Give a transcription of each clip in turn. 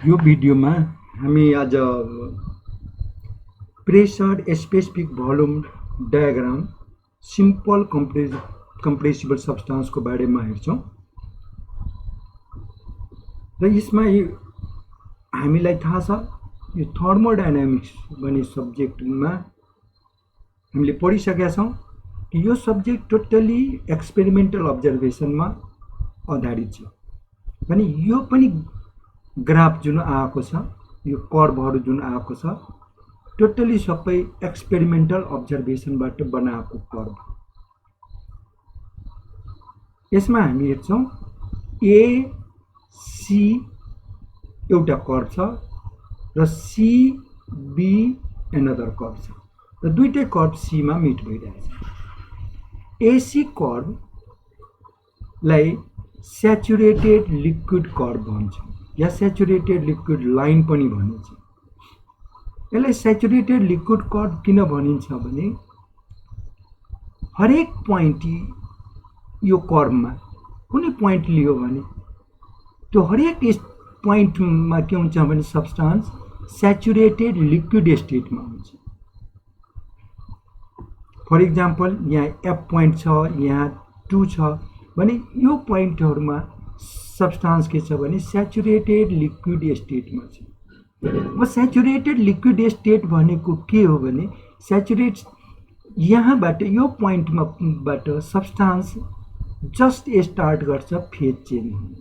यो भिडियोमा हामी आज pressure specific volume diagram simple compressible सब्स्टान्सको बारेमा हेर्छौँ र यसमा हामीलाई थाहा छ यो थर्मोडायनामिक्स भन्ने सब्जेक्टमा हामीले पढिसकेका छौँ कि यो सब्जेक्ट टोटली एक्सपेरिमेन्टल अब्जर्भेसनमा आधारित छ। भने यो पनि ग्राफ जुन आएको छ, यो कर्भहरू जुन आएको छ, टोटली सबै एक्सपेरिमेन्टल अब्जर्भेसनबाट बनाएको कर्भ। यसमा हामी हेर्छौँ एसी एउटा कर्भ छ र सीबी एनदर कर्भ छ र दुईटै कर्भ सीमा मिट भइरहेछ। एसी कर्भलाई स्याचुरेटेड लिक्विड कर्भ भन्छ या स्याचुरेटेड लिक्विड लाइन पनि भनिन्छ। यसलाई स्याचुरेटेड लिक्विड कर्भ किन भनिन्छ भने हरेक पोइन्ट यो कर्भमा कुनै पोइन्ट लियो भने त्यो हरेक पोइन्टमा के हुन्छ भने सब्स्टान्स स्याचुरेटेड लिक्विड स्टेटमा हुन्छ। फर इक्जाम्पल यहाँ एफ पोइन्ट छ, यहाँ 2 छ भने यो पोइन्टहरुमा सब्स्टान्स के छ भने स्याचुरेटेड लिक्विड स्टेटमा छ। अब स्याचुरेटेड लिक्विड स्टेट भनेको के हो भने स्याचुरेट यहाँबाट यो पोइन्टमाबाट सब्स्टान्स जस्ट स्टार्ट गर्छ फेज चेन्ज हुन।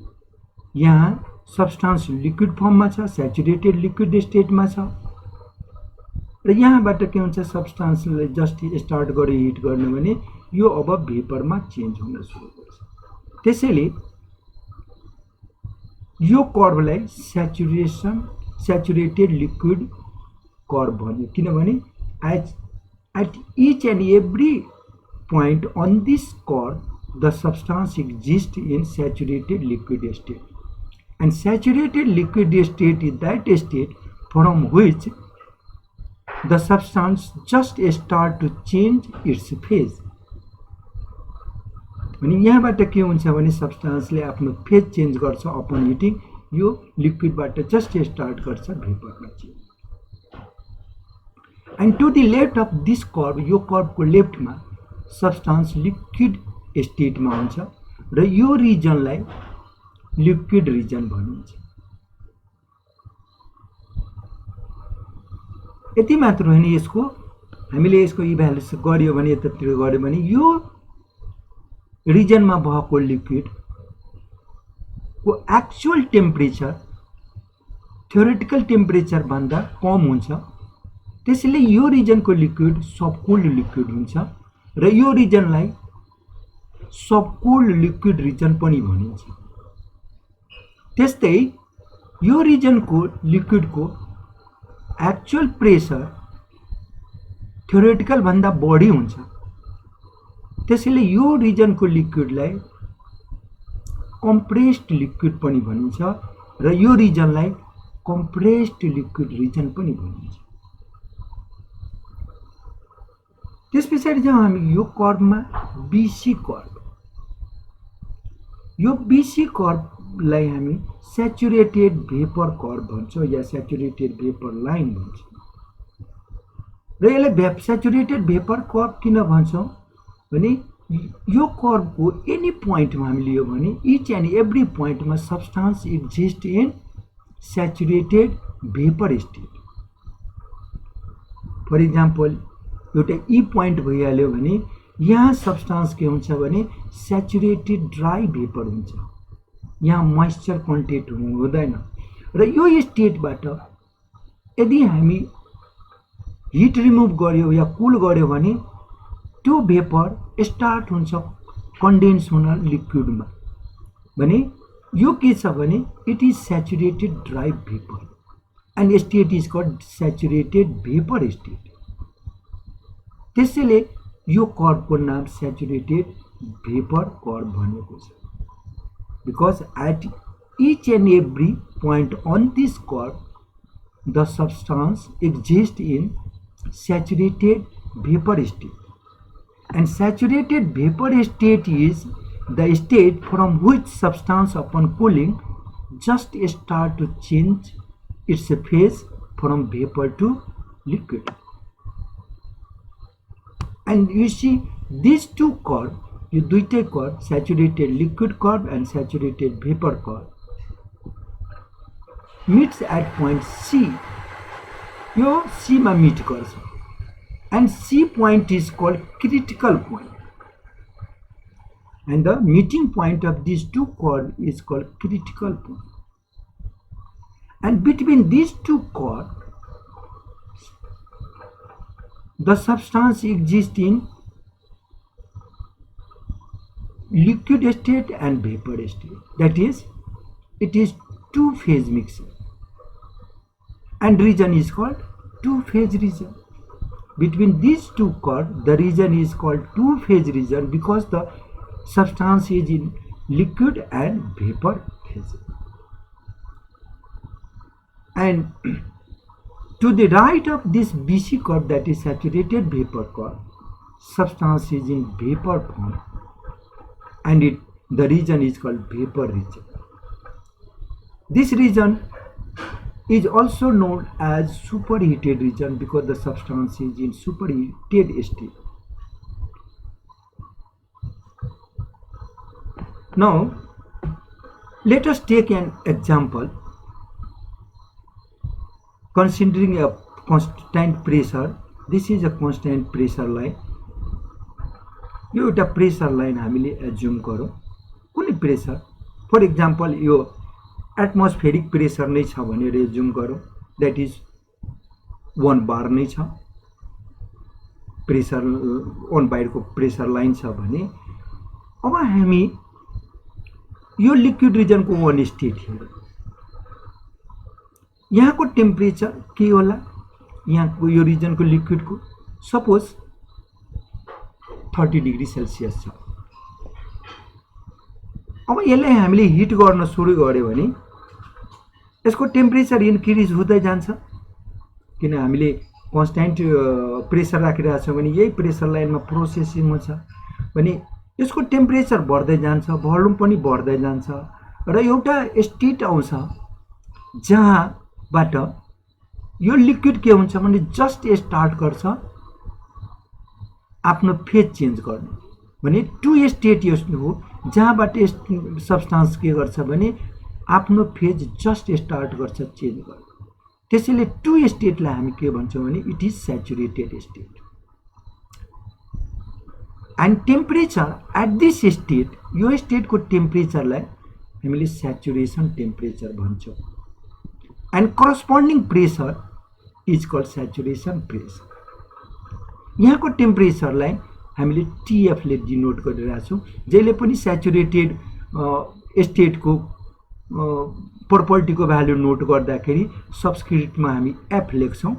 यहाँ सब्स्टान्स लिक्विड फर्ममा छ, स्याचुरेटेड लिक्विड स्टेटमा छ र यहाँबाट के हुन्छ सब्स्टान्सले जस्ट स्टार्ट गर्यो हिट गर्नु भने यो अब भेपरमा चेन्ज हुन सुरु गर्छ। त्यसैले यो कर्भलाई स्याचुरेटेड लिक्विड कर्भ भन्यो किनभने at each and every point on this curve the substance exists in saturated liquid state, and saturated liquid state is that state from which the substance just start to change its phase। भने यहाँबाट के हुन्छ भने सब्स्टान्सले आफ्नो phase change गर्छ upon heating, यो लिक्विडबाट जस्ट स्टार्ट गर्छ भेपरमा change. And to the left of this curve, यो कर्भको लेफ्टमा सब्स्टान्स लिक्विड स्टेटमा हुन्छ र यो रिजनलाई लिक्विड रिजन भनिन्छ। यति मात्र होइन, यसको हामीले यसको इभ्यालुएसन गर्यो भने यतातिर गर्यो भने यो रिजनमा भएको लिक्विड को एक्चुअल टेम्परेचर थ्योरेटिकल टेम्परेचर भन्दा कम हुन्छ। त्यसैले यो रिजनको लिक्विड सबकुल्ड लिक्विड हुन्छ र यो रिजनलाई सबकुल्ड लिक्विड रिजन पनि भनिन्छ। त्यस्तै यो रिजनको लिक्विडको एक्चुअल प्रेसर थ्योरेटिकल भन्दा बढी हुन्छ। त्यसैले यो रिजनको लिक्विडलाई कम्प्रेस्ड लिक्विड पनि भनिन्छ र यो रिजनलाई कम्प्रेस्ड लिक्विड रिजन पनि भनिन्छ। त्यसपछि जब हामी यो कर्भमा बीसी कर्भ, यो बीसी कर्भलाई हामी स्याचुरेटेड भेपर कर्भ भन्छौँ या स्याचुरेटेड भेपर लाइन भन्छौँ। र यसलाई स्याचुरेटेड भेपर कर्भ किन भन्छौँ भने यो कर्भको एनी पोइन्टमा हामी लियो भने इच एन्ड एभ्री पोइन्टमा substance exist in saturated vapour state. For example एउटा ई पोइन्ट भइहाल्यो भने यहाँ सब्स्टान्स के हुन्छ भने स्याचुरेटेड ड्राई भेपर हुन्छ, यहाँ मोइस्चर कन्टेन्ट हुँदैन र यो स्टेटबाट यदि हामी हिट रिमुभ गर्यो या कुल गर्यो भने त्यो भेपर स्टार्ट हुन्छ कन्डेन्स हुन लिक्विडमा। भने यो के छ भने it is saturated dry vapour and state is called saturated vapour state. त्यसैले यो कर्भको नाम स्याचुरेटेड भेपर कर्भ भनेको छ। Because at each and every point on this curve the substance exist in saturated vapour state, and saturated vapor state is the state from which substance upon cooling just start to change it's a phase from vapor to liquid. And you see these two curve, यो दुईटै curve, saturated liquid curve and saturated vapour curve, meets at point C. यो C मा meet गर्छ, and C point is called critical point, and the meeting point of these two curves is called critical point. And between these two curves, the substance exists in liquid state and vapor state. That is, it is two-phase mixture, and region is called two-phase region. Between these two curves, the region is called two-phase region because the substance is in liquid and vapor phase. And to the right of this BC curve, that is saturated vapor curve, substance is in vapor form, and the region is called vapor region. This region is also known as superheated region because the substance is in superheated state. Now, let us take an example considering a constant pressure. This is a constant pressure line. यो एउटा pressure line हामीले assume गरौँ, कुनै pressure, for example यो atmospheric pressure नै छ भनेर assume गरौँ, दैट इज 1 बार नै छ, प्रेसर 1 बारको प्रेसर लाइन छ भने अब हामी यो लिक्विड रिजनको 1 स्टेट हेरौँ, यहाँको टेम्परेचर के होला, यहाँको यो रिजनको लिक्विडको सपोज 30 डिग्री सेल्सियस छ। अब यसलाई हामीले हिट गर्न सुरु गर्यो भने यसको टेम्परेचर इन्क्रिज हुँदै जान्छ, किन हामीले कन्स्ट्यान्ट प्रेसर राखिरहेको छौँ भने यही प्रेसर लाइनमा प्रोसेसिङ हुन्छ भने यसको टेम्परेचर बढ्दै जान्छ, भोल्युम पनि बढ्दै जान्छ र एउटा स्टेट आउँछ जहाँबाट यो लिक्विड के हुन्छ भने जस्ट स्टार्ट गर्छ आफ्नो फेज चेन्ज गर्न, भने टु स्टेट यस्तो हो जहाँबाट सब्सटेन्स के गर्छ भने आफ्नो फेज जस्ट स्टार्ट गर्छ चेन्ज गर्न, त्यसैले टु स्टेटलाई हामी के भन्छौँ भने it is saturated state. And temperature at this state, यो स्टेटको टेम्परेचरलाई हामीले सैचुरेसन टेम्परेचर भन्छौँ, and corresponding pressure is called saturation pressure. यहाँको टेम्परेचरलाई हामीले टीएफ ले डिनोट गरिरहेका छौँ, जहिले पनि सैचुरेटेड स्टेटको प्रपर्टीको भ्यालु नोट गर्दाखेरि सबस्क्रिप्टमा हामी एफ लेख्छौँ,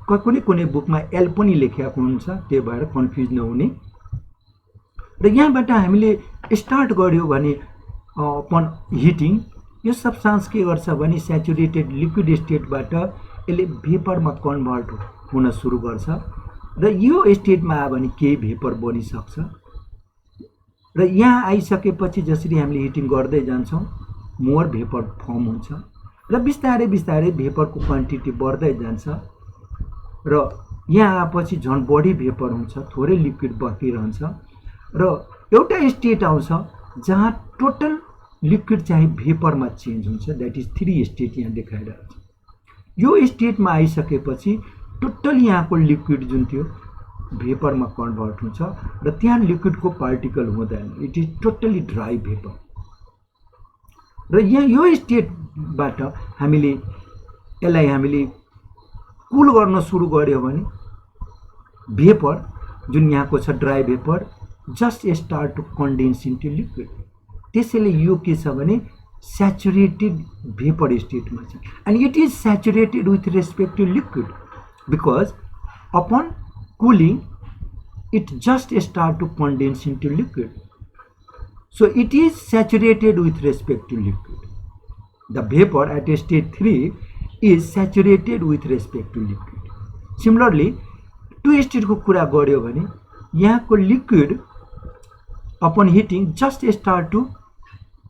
कुनै बुकमा एल पनि लेखेको हुन्छ, त्यही भएर कन्फ्युज नहुने। र यहाँबाट हामीले स्टार्ट गर्यो भने अपन हिटिङ यो सब्सटेन्स के गर्छ भने सैचुरेटेड लिक्विड स्टेटबाट यसले भेपरमा कन्भर्ट हुन सुरु गर्छ र यो स्टेटमा आयो भने केही भेपर बनिसक्छ र यहाँ आइसकेपछि जसरी हामीले हिटिङ गर्दै जान्छौँ मोर भेपर फर्म हुन्छ र बिस्तारै बिस्तारै भेपरको क्वान्टिटी बढ्दै जान्छ र यहाँ आएपछि झन् बढी भेपर हुन्छ, थोरै लिक्विड बकिरहन्छ र एउटा स्टेट आउँछ जहाँ टोटल लिक्विड चाहिँ भेपरमा चेन्ज हुन्छ, दैट इज 3 स्टेट यहाँ देखाइरहेको छ। यो स्टेटमा आइसकेपछि टोटल यहाँको लिक्विड जुन थियो भेपरमा कन्भर्ट हुन्छ र त्यहाँ लिक्विडको पार्टिकल हुँदैन, it is totally dry vapour. र यहाँ यो स्टेटबाट हामीले यसलाई हामीले कुल गर्न सुरु गर्यो भने भेपर जुन यहाँको छ dry vapour just start to condense into liquid, त्यसैले यो के छ भने सैचुरेटेड भेपर स्टेटमा छ, and it is saturated with respect to liquid because upon cooling it just start to condense into liquid, so it is saturated with respect to liquid. The vapor at state 3 is saturated with respect to liquid. Similarly, two state को कुरा गर्यो भने यहाँको liquid upon heating just start to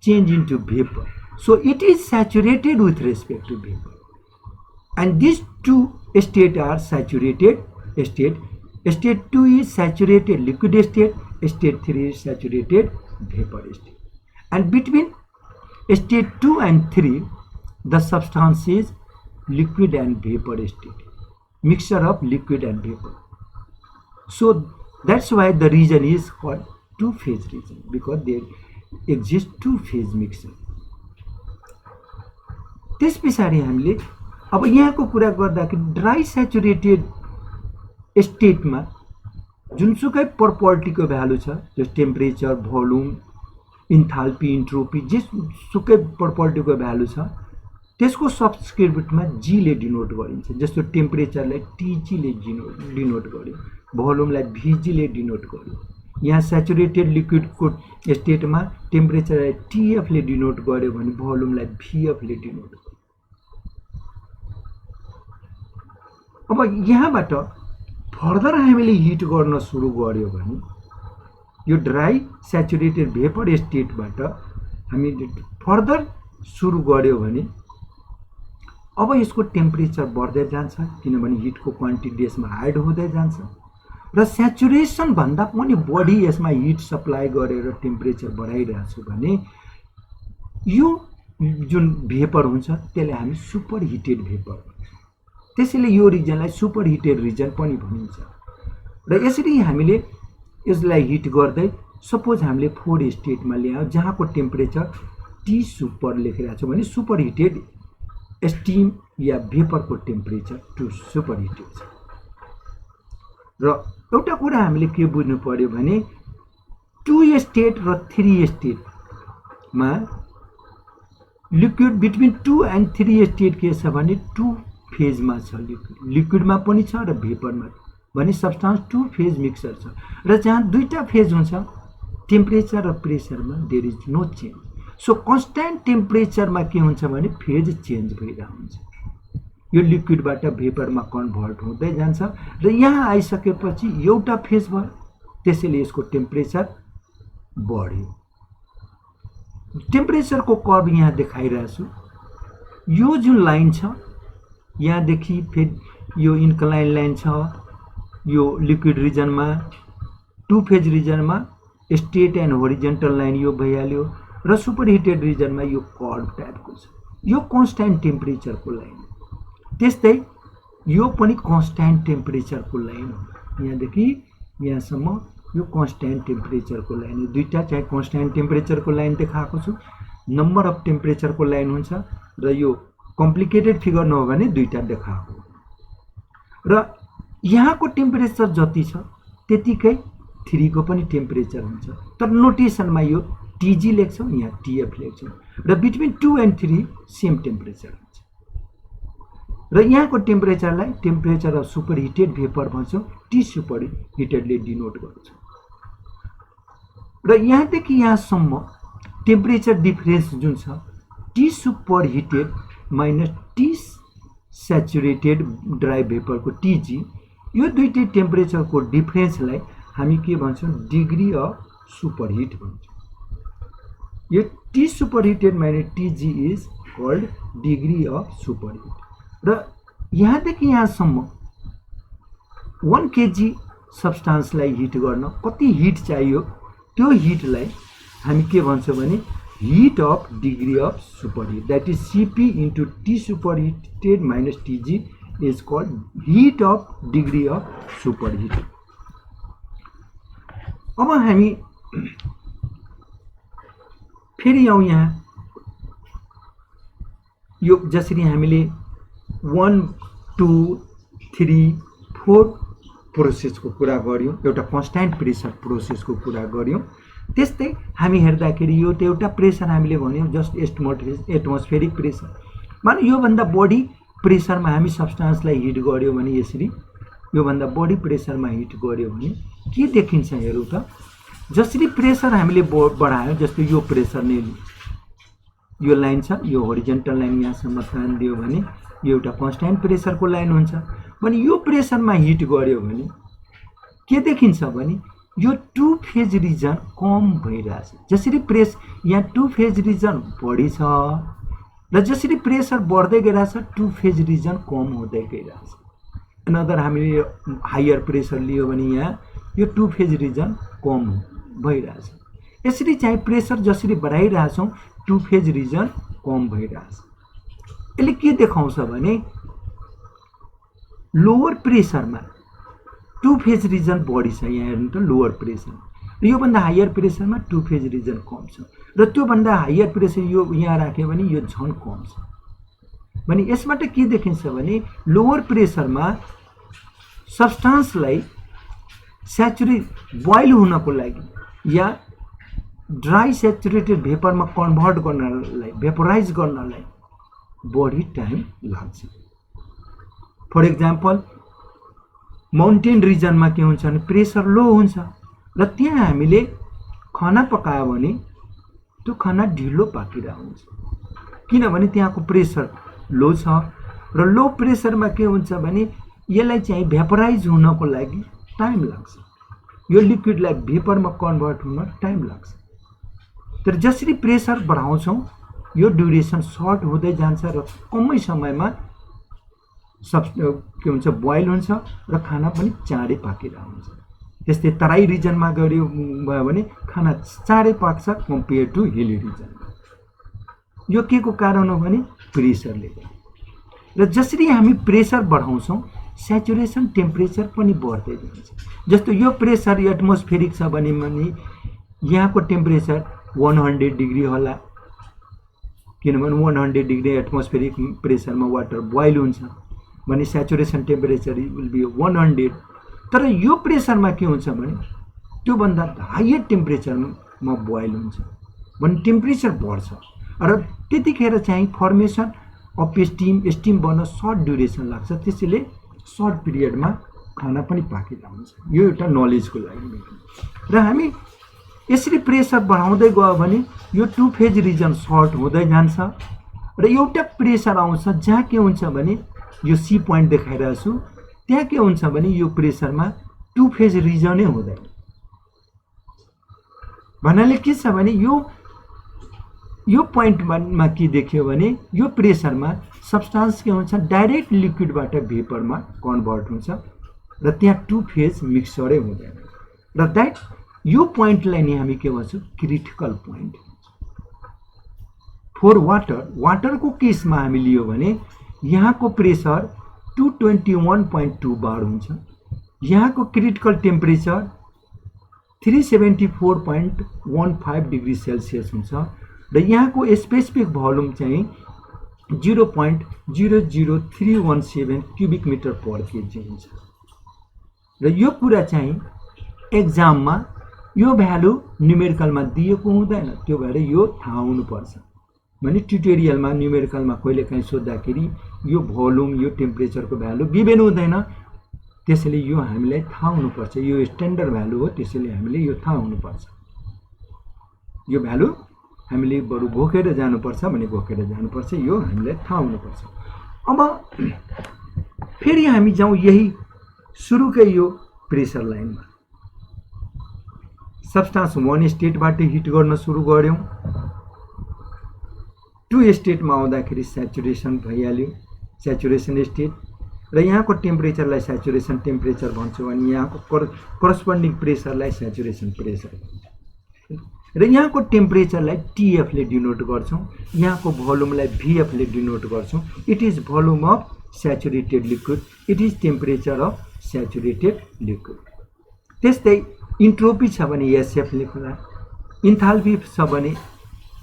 change into vapor, So it is saturated with respect to vapor. And these two states are saturated state. State 2 is saturated liquid state. State 3 is saturated vapor state. And between state 2 and 3, the substance is liquid and vapor state. Mixture of liquid and vapor. So that's why the region is called two-phase region, because there exists two-phase mixture. त्यस पछाडि हामीले अब यहाँको कुरा गर्दाखेरि dry saturated स्टेटमा जुनसुकै प्रपर्टीको value छ, जस्तो टेम्परेचर, भोल्युम, इन्थाल्पी, इन्ट्रोपी, जेसुकै प्रपर्टीको भ्यालु छ त्यसको सबस्क्रिप्टमा जी ले डिनोट गरिन्छ। जस्तो टेम्परेचरलाई टीजी ले डिनोट गर्यो, भोल्युमलाई भीजी ले डिनोट गर्यो। यहाँ सेचुरेटेड लिक्विडको स्टेटमा टेम्परेचरलाई टीएफ ले डिनोट गर्यो भने भोल्युमलाई भीएफ ले डिनोट गर्यो। अब यहाँबाट फर्दर हामीले हिट गर्न सुरु गर्यो भने यो ड्राई सेचुरेटेड भेपर स्टेटबाट हामी फर्दर सुरु गर्यो भने अब यसको टेम्परेचर बढ्दै जान्छ, किनभने हिटको क्वान्टिटी यसमा एड हुँदै जान्छ र सेचुरेसन भन्दा पनि बढी यसमा हिट सप्लाई गरेर टेम्परेचर बढाइरहेको छु भने यो जुन भेपर हुन्छ त्यसलाई हामी सुपर हिटेड भेपर भन्छौँ। त्यसैले यो रिजनलाई सुपर हिटेड रिजन पनि भनिन्छ। र यसरी हामीले यसलाई हिट गर्दै सपोज हामीले 4 स्टेटमा ल्यायौँ जहाँको टेम्परेचर टी सुपर लेखिरहेको छ भने सुपर हिटेड स्टीम या भेपरको टेम्परेचर टु सुपर हिटेड छ। र एउटा कुरा हामीले के बुझ्नु पर्यो भने 2 स्टेट र 3 स्टेटमा लिक्विड बिट्विन 2 एन्ड 3 स्टेट के छ भने 2 फेजमा छ, लिक्विडमा पनि छ र भेपरमा भने सब्स्टान्स 2 फेज मिक्सर छ। र जहाँ दुईटा फेज हुन्छ टेम्परेचर र प्रेसरमा there is no change. So constant टेम्परेचरमा के हुन्छ भने फेज चेन्ज भइरहेको हुन्छ, यो लिक्विडबाट भेपरमा कन्भर्ट हुँदै जान्छ र यहाँ आइसकेपछि एउटा फेज भयो, त्यसैले यसको टेम्परेचर बढ्यो। टेम्परेचरको कर्भ यहाँ देखाइरहेको छु। यो जुन लाइन छ यहाँदेखि फेरि यो इन्क्लाइन लाइन छ, यो लिक्विड रिजनमा 2 फेज रिजनमा स्ट्रेट एन्ड होरिजेन्टल लाइन यो भइहाल्यो र सुपर हिटेड रिजनमा यो कर्भ टाइपको छ, यो कन्स्ट्यान्ट टेम्परेचरको लाइन हो। त्यस्तै यो पनि कन्स्ट्यान्ट टेम्परेचरको लाइन हो, यहाँदेखि यहाँसम्म यो कन्स्ट्यान्ट टेम्परेचरको लाइन हो। दुईटा चाहिँ कन्स्ट्यान्ट टेम्परेचरको लाइन देखाएको छु, नम्बर अफ टेम्परेचरको लाइन हुन्छ र यो कम्प्लिकेटेड फिगर नहो भने दुईटा देखाएको। र यहाँको टेम्परेचर जति छ त्यतिकै 3 को पनि टेम्परेचर हुन्छ, तर नोटेसनमा यो टीजी लेख्छौँ, यहाँ टीएफ लेख्छौँ र बिट्विन 2 एन्ड 3 सेम टेम्परेचर हुन्छ। र यहाँको टेम्परेचरलाई temperature of superheated vapour भन्छौँ, टी सुपर हिटेडले डिनोट गर्छौँ। र यहाँदेखि यहाँसम्म टेम्परेचर डिफरेन्स जुन छ T superheated minus T saturated dry भेपरको टीजी, यो दुईटै टेम्परेचरको डिफरेन्सलाई हामी के भन्छौँ डिग्री अफ सुपर हिट भन्छौँ। यो T superheated minus TG is called degree of superheat. र यहाँदेखि यहाँसम्म 1 केजी सब्स्टान्सलाई हिट गर्न कति हिट चाहियो त्यो हिटलाई हामी के भन्छौँ भने heat of degree of superheat, that is CP into T superheated minus TG is called heat of degree of superheat. अब हामी फेरि आउँ यहाँ, यो जसरी हामीले 1, 2, 3, 4 प्रोसेसको कुरा गऱ्यौँ, एउटा कन्स्ट्यान्ट प्रेसर प्रोसेसको कुरा गऱ्यौँ, त्यस्तै हामी हेर्दाखेरि यो त एउटा प्रेसर हामीले भन्यौँ जस्ट एटमोस्फेरिक प्रेसर। माने योभन्दा बढी प्रेसरमा हामी सब्स्टान्सलाई हिट गर्यो भने यसरी योभन्दा बढी प्रेसरमा हिट गर्यो भने के देखिन्छ हेरौँ त। जसरी प्रेसर हामीले बढायो, जस्तो यो प्रेसर नै यो लाइन छ, यो होरिजेन्टल लाइन यहाँसम्म तानिदियो भने यो एउटा कन्स्ट्यान्ट प्रेसरको लाइन हुन्छ। भने यो प्रेसरमा हिट गर्यो भने के देखिन्छ भने यो टु फेज रिजन कम भइरहेछ। जसरी प्रेस यहाँ टु फेज रिजन बढी छ र जसरी प्रेसर बढ्दै गइरहेछ टु फेज रिजन कम हुँदै गइरहेछ। अनदर हामीले हायर प्रेसर लियो भने यहाँ यो टु फेज रिजन कम भइरहेछ। यसरी चाहिँ प्रेसर जसरी बढाइरहेछौँ टु फेज रिजन कम भइरहेछ। यसले के देखाउँछ भने लोअर प्रेसरमा टु फेज रिजन बढी छ। यहाँ हेर्नु त लोअर प्रेसर र योभन्दा हायर प्रेसरमा टु फेज रिजन कम छ र त्योभन्दा हायर प्रेसर यो यहाँ राख्यो भने यो झन् कम छ। भने यसबाट के देखिन्छ भने लोअर प्रेसरमा सब्स्टान्सलाई बोइल हुनको लागि या ड्राई सेचुरेटेड भेपरमा कन्भर्ट गर्नलाई भेपोराइज गर्नलाई बढी टाइम लाग्छ। फर एक्जाम्पल माउन्टेन रिजनमा के हुन्छ भने प्रेसर लो हुन्छ र त्यहाँ हामीले खाना पकायो भने त्यो खाना ढिलो पाकिरहेको हुन्छ, किनभने त्यहाँको प्रेसर लो छ र लो प्रेसरमा के हुन्छ भने यसलाई चाहिँ भेपोराइज हुनको लागि टाइम लाग्छ। यो लिक्विडलाई भेपरमा कन्भर्ट हुन टाइम लाग्छ। तर जसरी प्रेसर बढाउँछौँ यो ड्युरेसन सर्ट हुँदै जान्छ र कमै समयमा के हुन्छ बोइल हुन्छ र खाना पनि चाँडै पाकिरहेको हुन्छ। त्यस्तै तराई रिजनमा गयो भने खाना चाँडै पाक्छ कम्पेयर टु हिली रिजनमा। यो के को कारण हो भने प्रेसरले। र जसरी हामी प्रेसर बढाउँछौँ सेचुरेसन टेम्परेचर पनि बढ्दै जान्छ। जस्तो यो प्रेसर एटमोस्फेरिक छ भने यहाँको टेम्परेचर 100 डिग्री होला, किनभने 100 डिग्री एटमोस्फेरिक प्रेसरमा वाटर बोइल हुन्छ भने सेचुरेसन टेम्परेचर विल बी 100। तर यो प्रेसरमा के हुन्छ भने त्योभन्दा हायर टेम्परेचरमा बोइल हुन्छ भने टेम्परेचर बढ्छ र त्यतिखेर चाहिँ फर्मेसन अफ स्टिम बन्न सर्ट ड्युरेसन लाग्छ। त्यसैले सर्ट पिरियडमा खाना पनि पाकिँदा हुन्छ। यो एउटा नलेजको लागि र हामी यसरी प्रेसर बढाउँदै गयो भने यो टु फेज रिजन सर्ट हुँदै जान्छ र एउटा प्रेसर आउँछ जहाँ के हुन्छ भने यो सी पोइन्ट देखाइरहेको छु, त्यहाँ के हुन्छ भने यो प्रेसरमा टु फेज रिजनै हुँदैन। भन्नाले के छ भने यो पोइन्टमा के देख्यो भने यो प्रेसरमा सब्स्टान्स के हुन्छ डाइरेक्ट लिक्विडबाट भेपरमा कन्भर्ट हुन्छ र त्यहाँ टु फेज मिक्सरै हुँदैन र यो पोइन्टलाई नै हामी के भन्छौँ क्रिटिकल पोइन्ट। फर वाटरको केसमा हामी लियो भने यहाँको प्रेसर 221.2 बार हुन्छ, यहाँको क्रिटिकल टेम्परेचर 374.15 डिग्री सेल्सियस हुन्छ र यहाँको स्पेसिफिक भोल्युम चाहिँ 0.00317 क्युबिक मिटर पर केजी हुन्छ। र यो कुरा चाहिँ एक्जाममा यो भ्यालु न्युमेरिकलमा दिएको हुँदैन, त्यो भएर यो थाहा हुनुपर्छ। भने ट्युटोरियलमा न्युमेरिकलमा कहिलेकाहीँ सोद्धाखेरि यो भोल्युम यो टेम्परेचरको भ्यालु गिभेन हुँदैन, त्यसैले यो हामीलाई थाहा हुनुपर्छ। यो स्ट्यान्डर्ड भ्यालु हो, त्यसैले हामीले यो थाहा हुनुपर्छ। यो भ्यालु हामीले बरु घोकेर जानुपर्छ भने घोकेर जानुपर्छ, यो हामीलाई थाहा हुनुपर्छ। अब फेरि हामी जाउँ यही सुरुकै यो प्रेसर लाइनमा। सब्स्टान्स 1 स्टेटबाट हिट गर्न सुरु गऱ्यौँ, 2 स्टेटमा आउँदाखेरि सेचुरेसन भइहाल्यो, सेचुरेसन स्टेट र यहाँको टेम्परेचरलाई सेचुरेसन टेम्परेचर भन्छौँ अनि यहाँको करस्पोन्डिङ प्रेसरलाई सेचुरेसन प्रेसर र यहाँको टेम्परेचरलाई टिएफले डिनोट गर्छौँ, यहाँको भोल्युमलाई भिएफले डिनोट गर्छौँ। It is volume of saturated liquid, it is temperature of saturated liquid. त्यस्तै इन्ट्रोपी छ भने एसएफ लेखौँला, इन्थाल्पी छ भने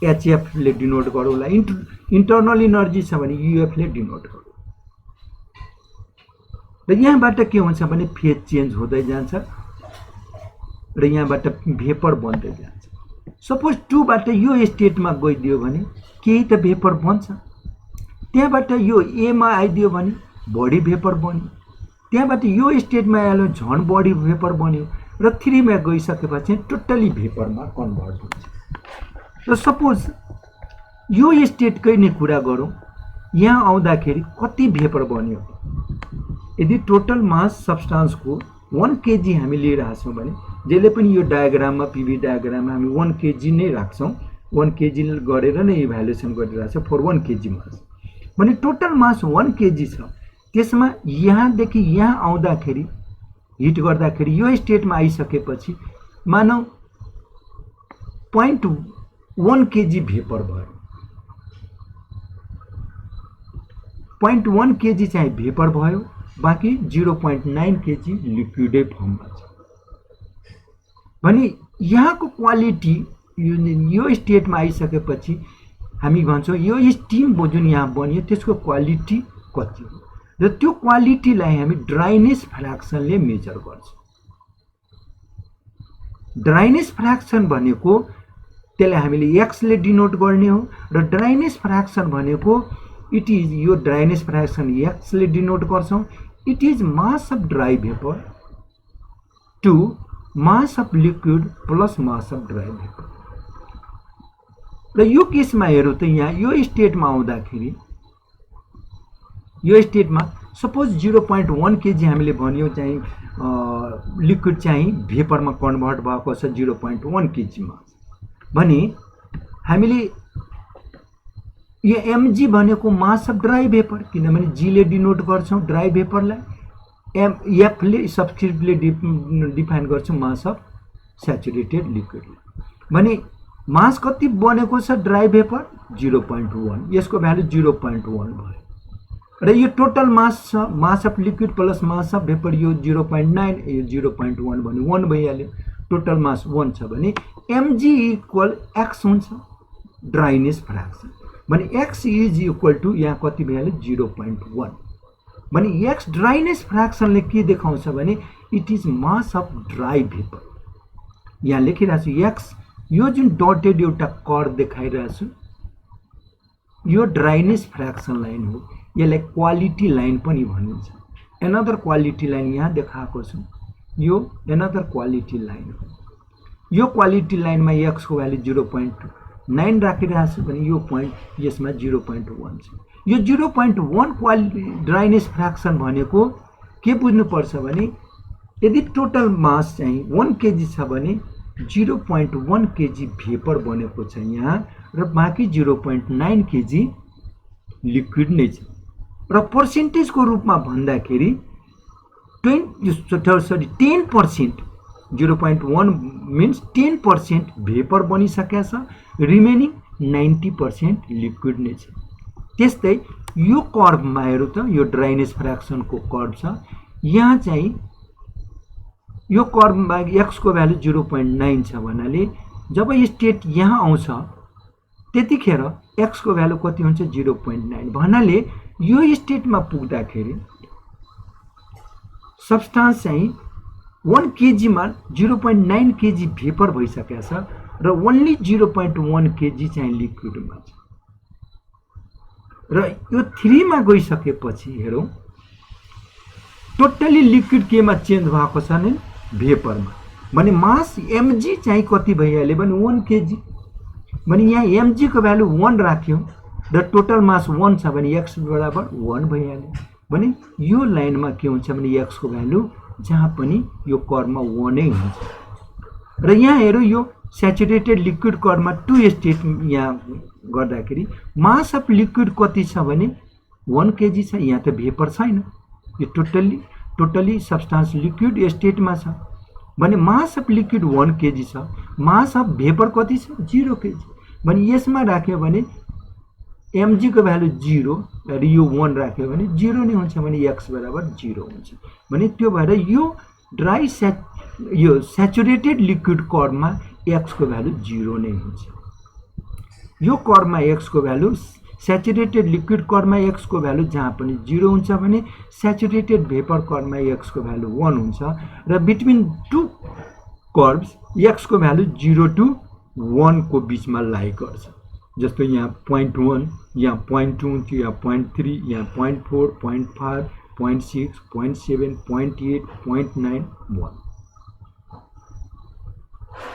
एचएफले डिनोट गरौँला, इन्टरनल इनर्जी छ भने युएफले डिनोट गरौँ। र यहाँबाट के हुन्छ भने फेज चेन्ज हुँदै जान्छ र यहाँबाट भेपर बन्दै जान्छ। सपोज 2 बाट यो स्टेटमा गइदियो भने केही त भेपर बन्छ, त्यहाँबाट यो ए मा आइदियो भने बढी भेपर बन्यो, त्यहाँबाट यो स्टेटमा आयो झन् बढी भेपर बन्यो र 3 मा गइसकेपछि टोटली भेपरमा कन्भर्ट हुन्छ। र सपोज यो स्टेटकै नै कुरा गरौँ, यहाँ आउँदाखेरि कति भेपर बन्यो। यदि टोटल मास सब्स्टान्सको 1 केजी हामी लिइरहेछौँ भने जहिले पनि यो डायग्राममा पीवी डायग्राममा हामी 1 केजी नै राख्छौं 1 केजी गरेर नै इभ्यालुएसन गरिरहेछ फर 1 केजी मास भने टोटल मास 1 केजी छ त्यसमा यहाँदेखि यहाँ आउँदाखेरि हिट गर्दाखेरि यो स्टेटमा आइसकेपछि मानौ 0.1 केजी भेपर भयो 0.1 केजी चाहिँ भेपर भयो बाँकी 0.9 केजी लिक्विडै फर्ममा छ भने यहाँको क्वालिटी यो स्टेटमा आइसकेपछि हामी भन्छौं यो स्टिम जुन यहाँ बन्यो त्यसको क्वालिटी कति हो र त्यो क्वालिटीलाई हामी ड्राइनेस फ्र्याक्सनले मेजर गर्छौं ड्राइनेस फ्र्याक्सन भनेको त्यसलाई हामीले x ले डिनोट गर्ने हो र ड्राइनेस फ्र्याक्सन भनेको इट इज यो ड्राइनेस फ्र्याक्सन x ले डिनोट गर्छौं it is mass of dry vapour to mass of liquid plus mass of dry vapour र यो केसमा हेरौँ त यहाँ यो स्टेटमा आउँदाखेरि यो स्टेटमा सपोज 0.1 केजी हामीले भन्यो चाहिँ लिक्विड चाहिँ भेपरमा कन्भर्ट भएको छ 0.1 केजी मा भने हामीले यो mg भनेको मास अफ ड्राई भेपर किनभने g ले डिनोट गर्छौं ड्राई भेपरलाई f ले सब्स्क्रिप्टले डिफाइन गर्छौं मास अफ स्याचुरेटेड लिक्विड भने मास कति बनेको छ ड्राई भेपर 0.1 यसको भ्यालु 0.1 भयो र यो टोटल मास छ मास of liquid plus mass of vapour यो 0.9 यो 0.1 भने 1 भइहाल्यो टोटल मास 1 छ भने mg इक्वल x हुन्छ ड्राइनेस फ्र्याक्सन भने x इज इक्वल टु यहाँ कति भइहाल्यो 0.1 भने x ड्राइनेस फ्र्याक्सनले के देखाउँछ भने it is mass of dry vapour यहाँ लेखिरहेको छु x यो जुन डटेड एउटा कर्व देखाइरहेको छु यो ड्राइनेस फ्र्याक्सन लाइन हो यसलाई क्वालिटी लाइन पनि भनिन्छ अनदर क्वालिटी लाइन यहाँ देखाएको छु यो अनदर क्वालिटी लाइन हो यो क्वालिटी लाइनमा x को भ्यालु 0.9 राखिरहेको छु भने यो पोइन्ट यसमा 0.1 छ यो 0.1 क्वालिटी ड्राइनेस फ्र्याक्सन भनेको के बुझ्नु पर्छ भने यदि टोटल मास चाहिँ 1 केजी छ भने 0.1 केजी भेपर बनेको छ यहाँ र बाँकी 0.9 केजी लिक्विड नै छ र पर्सेन्टेजको रूपमा भन्दाखेरि 10% 0.1 means 10% भेपर बनिसकेको छ रिमेनिङ 90% लिक्विड नै छ त्यस्तै यो कर्वमा हेरौँ त यो ड्राइनेस फ्र्याक्सनको कर्व छ यहाँ चाहिँ यो कर्वमा x को भ्यालु 0.9 छ भन्नाले जब स्टेट यहाँ आउँछ त्यतिखेर x को भ्यालु कति हुन्छ 0.9 भन्नाले यो स्टेटमा पुग्दाखेरि सब्स्टान्स चाहिँ 1 केजी मा 0.9 केजी भेपर भइसकेको छ र ओन्ली 0.1 केजी चाहिँ लिक्विडमा छ र यो 3 मा गइसकेपछि हेरौं टोटली लिक्विड केमा चेन्ज भएको छ नि भेपरमा भने मास mg चाहिँ कति भइहाल्यो भने 1 केजी भने यहाँ mg को भ्यालु 1 राख्यौं र टोटल मास 1 छ भने x बराबर 1 भइहाल्यो भने यो लाइनमा के हुन्छ भने x को भ्यालु जहाँ पनि यो कर्वमा 1 नै हुन्छ र यहाँ हेरौं यो स्याचुरेटेड लिक्विड कर्वमा 2 स्टेट यहाँ गर्दाखेरि मास अफ लिक्विड कति छ भने 1 केजी छ यहाँ त भेपर छैन यो टोटली सब्स्टान्स लिक्विड स्टेटमा छ भने मास अफ लिक्विड 1 केजी छ मास अफ भेपर कति छ 0 केजी भने यसमा राख्यो भने mg को भ्यालु 0 र यो 1 राख्यो भने 0 नै हुन्छ भने x बराबर 0 हुन्छ भने त्यो भएर यो यो स्याचुरेटेड लिक्विड कर्वमा x को भ्यालु 0 नै हुन्छ यो कर्वमा x को भ्यालु स्याचुरेटेड लिक्विड कर्वमा x को भ्यालु जहाँ पनि 0 हुन्छ भने स्याचुरेटेड भेपर कर्वमा x को भ्यालु 1 हुन्छ र बिट्विन टु कर्व्स x को भ्यालु 0 टु 1 को बीचमा लाई गर्छ जस्तो यहाँ 0.1 यहाँ 0.2 यहाँ 0.3 यहाँ 0.4 0.5 0.6 0.7 0.8 0.9 1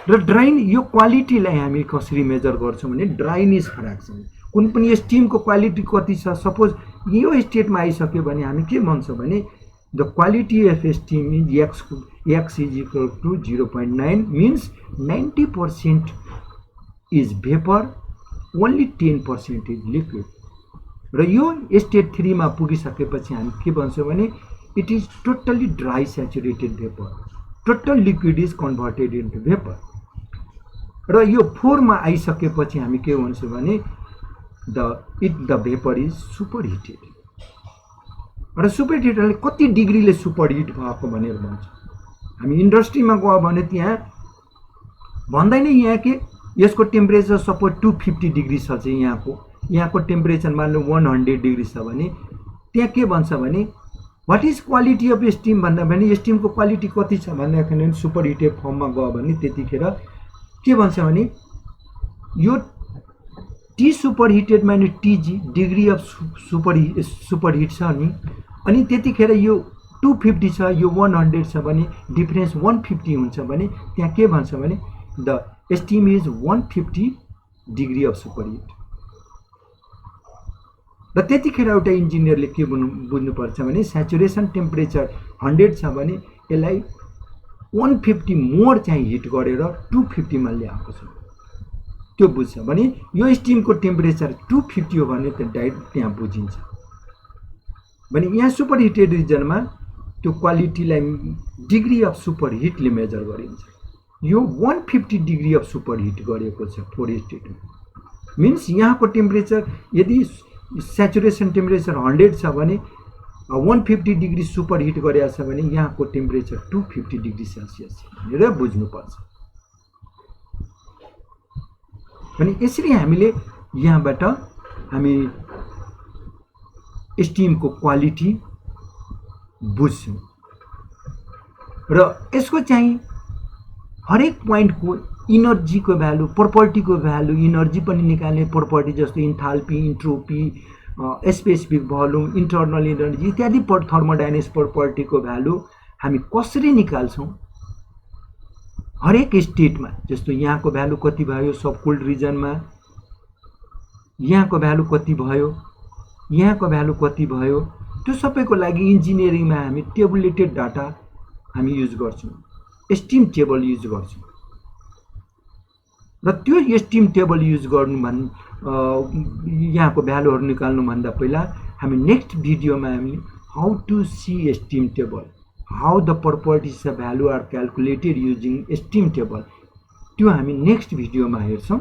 र ड्राइन यो क्वालिटीलाई हामी कसरी मेजर गर्छौं भने ड्राइनेस फ्र्याक्सन कुन पनि स्टिमको क्वालिटी कति छ सपोज यो स्टेटमा आइसक्यो भने हामी के भन्छौं भने The quality of steam is x is equal to 0.9 means 90% is vapor, only 10% is liquid. र यो स्टेट 3 मा पुगिसकेपछि हामी के भन्छौँ भने it is totally dry saturated vapour, total liquid is converted into vapour. र यो 4 मा आइसकेपछि हामी के भन्छौँ भने the vapour is superheated. र सुपर हिटरले कति डिग्रीले सुपर हिट भएको भनेर भन्छ। हामी इन्डस्ट्रीमा गयो भने त्यहाँ भन्दैन यहाँ के यसको टेम्परेचर सपोज 250 डिग्री छ चाहिँ यहाँको टेम्परेचर मान लो 100 डिग्री छ भने त्यहाँ के भन्छ भने what is quality of steam भन्दा भने स्टीमको क्वालिटी कति छ भन्दाखेरि सुपर हिटेड फर्ममा गयो भने त्यतिखेर के भन्छ भने यो T superheated minus TG degree of superheat छ नि, अनि त्यतिखेर यो 250 छ यो 100 छ भने डिफरेन्स 150 हुन्छ भने त्यहाँ के भन्छ भने the steam is 150 degree of superheat. र त्यतिखेर एउटा इन्जिनियरले के बुझ्नुपर्छ भने स्याचुरेसन टेम्परेचर 100 छ भने यसलाई 150 मोर चाहिँ हिट गरेर 250 मा ल्याएको छ, त्यो बुझ्छ भने यो स्टीमको टेम्परेचर 250 हो भने त्यो डाइरेक्ट त्यहाँ बुझिन्छ। भने यहाँ सुपर हिटेड रिजनमा त्यो क्वालिटीलाई डिग्री अफ सुपर हिटले मेजर गरिन्छ। यो 150 डिग्री अफ सुपर हिट गरेको छ 4 स्टेट मिन्स यहाँको टेम्परेचर यदि सैचुरेशन टेम्परेचर 100 छ भने 150 डिग्री सुपर हिट गरेको छ भने यहाँको टेम्परेचर 250 डिग्री सेल्सियस छ भनेर बुझ्नुपर्छ। भने यसरी हामीले यहाँबाट हामी स्टीमको क्वालिटी बुझ्छौँ र यसको चाहिँ हरेक पोइन्टको इनर्जीको भ्यालु, प्रपर्टीको भ्यालु, इनर्जी पनि निकाल्ने प्रपर्टी जस्तो enthalpy, entropy, specific volume, internal energy इत्यादि थर्मोडाइनामिक्स प्रपर्टीको भ्यालु हामी कसरी निकाल्छौँ हरेक स्टेटमा। जस्तो यहाँको भ्यालु कति भयो सब कोल्ड रिजनमा, यहाँको भ्यालु कति भयो, यहाँको भ्यालु कति भयो, त्यो सबैको लागि इन्जिनियरिङमा हामी टेबुलेटेड डाटा हामी युज गर्छौँ, स्टीम टेबल युज गर्छौँ। र त्यो स्टीम टेबल युज यहाँको भ्यालुहरू निकाल्नुभन्दा पहिला हामी नेक्स्ट भिडियोमा हामी how to see steam table, how the properties of value are calculated using steam table, त्यो हामी नेक्स्ट भिडियोमा हेर्छौँ।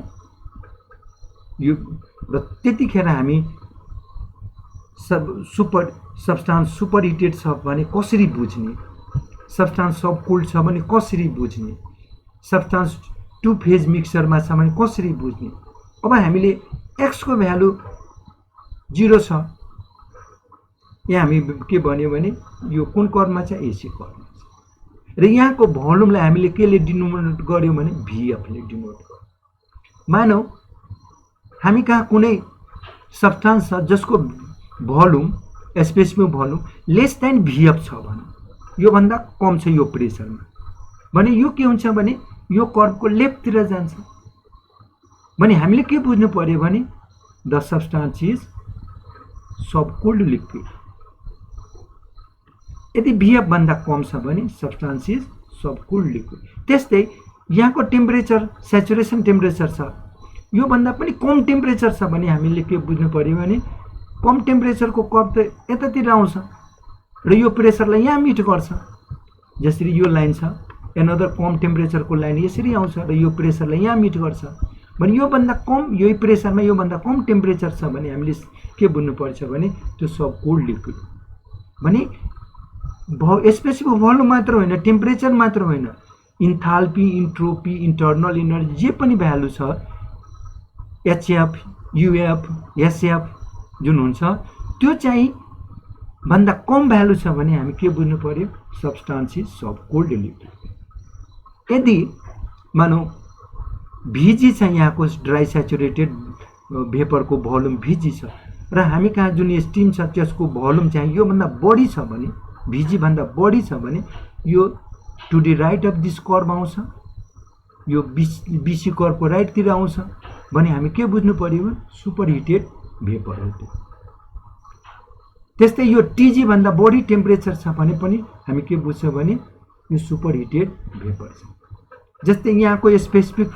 यो र त्यतिखेर हामी सब्स्टान्स सुपर हिटेड छ भने कसरी बुझ्ने, सब्स्टान्स सब कोल्ड छ भने कसरी बुझ्ने, सब्स्टान्स 2 फेज मिक्सरमा छ भने कसरी बुझ्ने। अब हामीले एक्स को भ्यालु 0 छ, यहाँ हामी के भन्यो भने यो कुन कर्ममा छ एसी कर्ममा छ, र यहाँको भोल्युमलाई हामीले केले डिनोमिनेट गर्यौं भने भीएफ ले डिनोट गर्यौं। मानौ हामी कहाँ कुनै सब्स्टान्स छ जसको volume specific volume less than VF छ भने यो भन्दा कम छ यो प्रेसरमा भने यो के हुन्छ भने यो कर्वको लेफ्टतिर जान्छ। भने हामीले के बुझ्नु पर्यो भने the substance is subcooled liquid, यदि भीएफ भन्दा कम छ भने substance is subcooled liquid. त्यस्तै यहाँको टेम्परेचर सैचुरेशन टेम्परेचर छ यो भन्दा पनि कम टेम्परेचर छ भने हामीले के बुझ्नु पर्यो भने कम टेम्परेचरको कर्व त यतातिर आउँछ र यो प्रेसरलाई यहाँ मिट गर्छ। जसरी यो लाइन छ एनदर कम टेम्परेचरको लाइन यसरी आउँछ र यो प्रेसरलाई यहाँ मिट गर्छ। भने यो भन्दा कम यही प्रेसरमा यो भन्दा कम टेम्परेचर छ भने हामीले के बुझ्नु पर्छ भने त्यो सब कोल्ड लिक्विड। भने स्पेसिफिक भोल्युम मात्र होइन, टेम्परेचर मात्र होइन, इन्थाल्पी, इन्ट्रोपी, इन्टरनल इनर्जी जे पनि भ्यालु छ एचएफ, यूएफ, एसएफ जुन हुन्छ त्यो चाहिँ भन्दा कम भ्यालु छ भने हामी के बुझ्नु पर्यो सब्स्टान्स इज सब कोल्ड लिक्विड। यदि मानौ भिजी छ यहाँको ड्राई सैचुरेटेड भेपरको भोल्युम भिजी छ र हामी कहाँ जुन स्टीम छ त्यसको भोल्युम चाहिँ यो भन्दा बढी छ भने भिजी भन्दा बढी छ भने यो to the right of this curve आउँछ, यो बीसी कर्वको राइटतिर आउँछ भने हामी के बुझ्नु पर्यो सुपर हिटेड भेपर हो त्यो। त्यस्तै यो टिजी भन्दा बढी टेम्परेचर छ भने पनि हामी के बुझ्छौँ भने यो सुपर हिटेड भेपर छ। जस्तै यहाँको स्पेसिफिक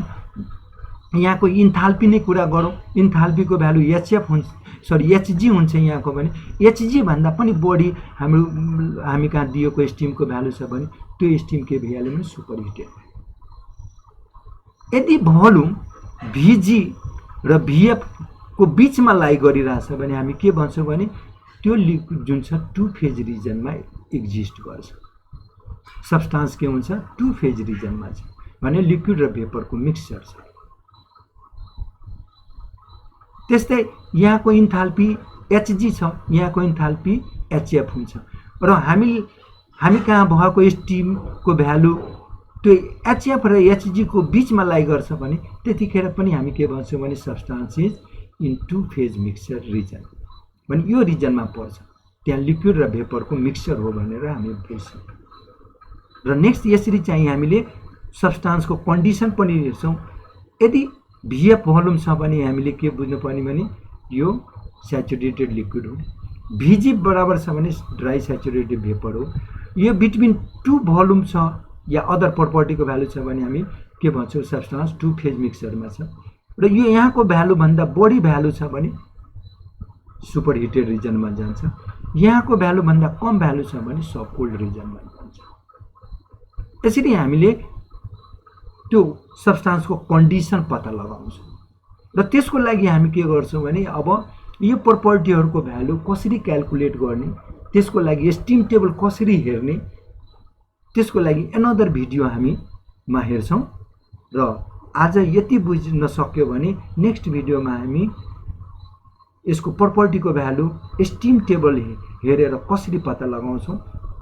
यहाँको इन्थाल्पी नै कुरा गरौँ, इन्थाल्पीको भ्यालु एचएफ हुन्छ, सरी एचजी हुन्छ यहाँको भने एचजी भन्दा पनि बढी हामी कहाँ दिएको स्टिमको भ्यालु छ भने त्यो स्टिम के भइहाल्यो भने सुपर हिटेड। यदि भोल्युम भिजी र भिएफ को बीचमा लाई गरिरहेछ भने हामी के भन्छौँ भने त्यो लिक्विड जुन छ टु फेज रिजनमा एक्जिस्ट गर्छ। सब्स्टान्स के हुन्छ टु फेज रिजनमा छ भने लिक्विड र भेपरको मिक्सचर छ। त्यस्तै यहाँको इन्थाल्पी एचजी छ, यहाँको इन्थाल्पी एचएफ हुन्छ र हामी कहाँ भएको स्टिमको भ्यालु त्यो एचएफ र एचजी को बीचमा लाई गर्छ भने त्यतिखेर पनि हामी के भन्छौँ भने substance is in two phase mixture region भने यो रिजनमा पर्छ, त्यहाँ लिक्विड र भेपरको मिक्सचर हो भनेर हामी बुझ्छौँ। र नेक्स्ट यसरी चाहिँ हामीले सब्स्टान्सको कन्डिसन पनि हेर्छौँ। यदि भिएफ भोल्युम छ भने हामीले के बुझ्नुपर्ने भने यो स्याचुरेटेड लिक्विड हो, भिजी बराबर छ भने ड्राई स्याचुरेटेड भेपर हो। यो बिट्विन टु भोल्युम छ या अदर प्रपर्टीको भ्यालु छ भने हामी के भन्छौँ सब्स्टान्स टु फेज मिक्सचरमा छ। र यो यहाँको भ्यालु भन्दा बढी भ्यालु छ भने सुपर हिटेड रिजनमा जान्छ, यहाँको भ्यालु भन्दा कम भ्यालु छ भने सब कोल्ड रिजनमा जान्छ। यसरी हामीले त्यो सब्स्टान्सको कन्डिसन पत्ता लगाउँछौँ र त्यसको लागि हामी के गर्छौँ भने अब यो प्रपर्टीहरूको भ्यालु कसरी क्याल्कुलेट गर्ने, त्यसको लागि स्टिम टेबल कसरी हेर्ने, त्यसको लागि एनदर भिडियो हामीमा हेर्छौँ। र आज यति बुझ्न सक्यो भने नेक्स्ट भिडियोमा हामी यसको प्रपर्टीको भ्यालु स्टिम टेबल हेरेर कसरी पत्ता लगाउँछौँ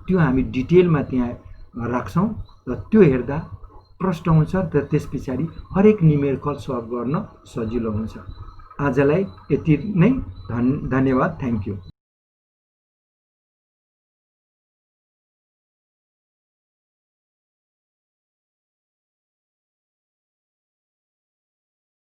त्यो हामी डिटेलमा त्यहाँ राख्छौँ र त्यो हेर्दा प्रष्ट हुन्छ र त्यस पछाडि हरेक न्युमेरिकल सल्भ गर्न सजिलो हुन्छ। आजलाई यति नै, धन्यवाद, थ्याङ्क यू।